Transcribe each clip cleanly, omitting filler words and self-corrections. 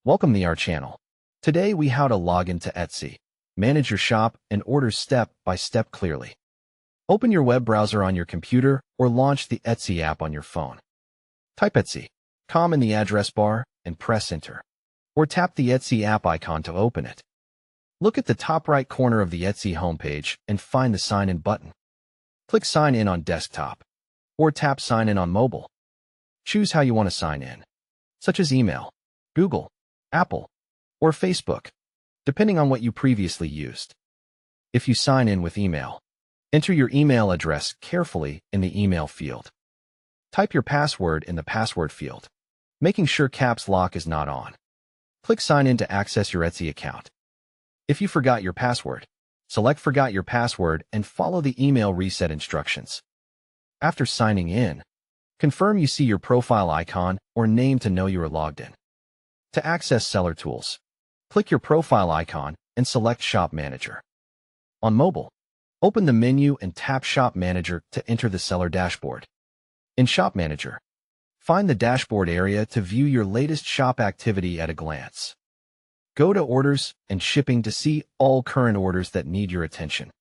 Welcome to our channel. Today we how to log into Etsy, manage your shop, and order step by step clearly. Open your web browser on your computer or launch the Etsy app on your phone. Type Etsy.com in the address bar and press enter, or tap the Etsy app icon to open it. Look at the top right corner of the Etsy homepage and find the sign in button. Click sign in on desktop, or tap sign in on mobile. Choose how you want to sign in, such as email, Google, Apple, or Facebook, depending on what you previously used. If you sign in with email, enter your email address carefully in the email field. Type your password in the password field, making sure caps lock is not on. Click sign in to access your Etsy account. If you forgot your password, select forgot your password and follow the email reset instructions. After signing in, confirm you see your profile icon or name to know you are logged in. To access seller tools, click your profile icon and select Shop Manager. On mobile, open the menu and tap Shop Manager to enter the seller dashboard. In Shop Manager, find the dashboard area to view your latest shop activity at a glance. Go to Orders and Shipping to see all current orders that need your attention.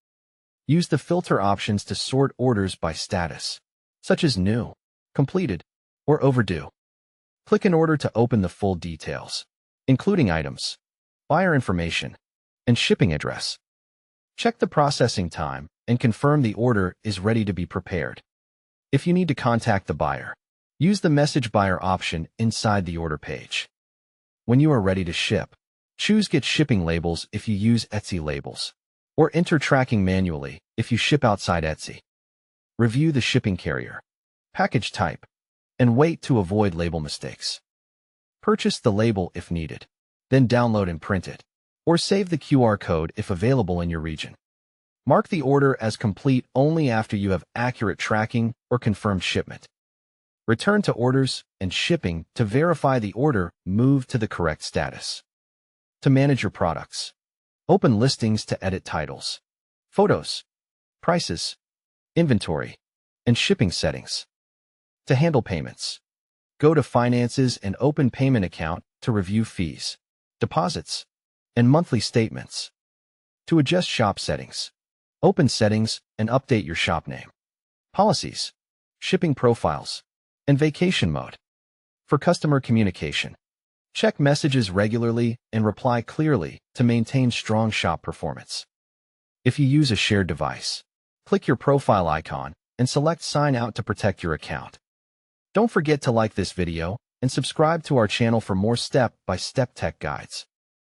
Use the filter options to sort orders by status, such as new, completed, or overdue. Click an order to open the full details, including items, buyer information, and shipping address. Check the processing time and confirm the order is ready to be prepared. If you need to contact the buyer, use the Message Buyer option inside the order page. When you are ready to ship, choose Get Shipping Labels if you use Etsy labels, or enter tracking manually if you ship outside Etsy. Review the shipping carrier, package type, and wait to avoid label mistakes. Purchase the label if needed, then download and print it, or save the QR code if available in your region. Mark the order as complete only after you have accurate tracking or confirmed shipment. Return to Orders and Shipping to verify the order moved to the correct status. To manage your products, open Listings to edit titles, photos, prices, inventory, and shipping settings. To handle payments, go to Finances and open Payment Account to review fees, deposits, and monthly statements. To adjust shop settings, open Settings and update your shop name, policies, shipping profiles, and vacation mode. For customer communication, check messages regularly and reply clearly to maintain strong shop performance. If you use a shared device, click your profile icon and select Sign Out to protect your account. Don't forget to like this video and subscribe to our channel for more step-by-step tech guides.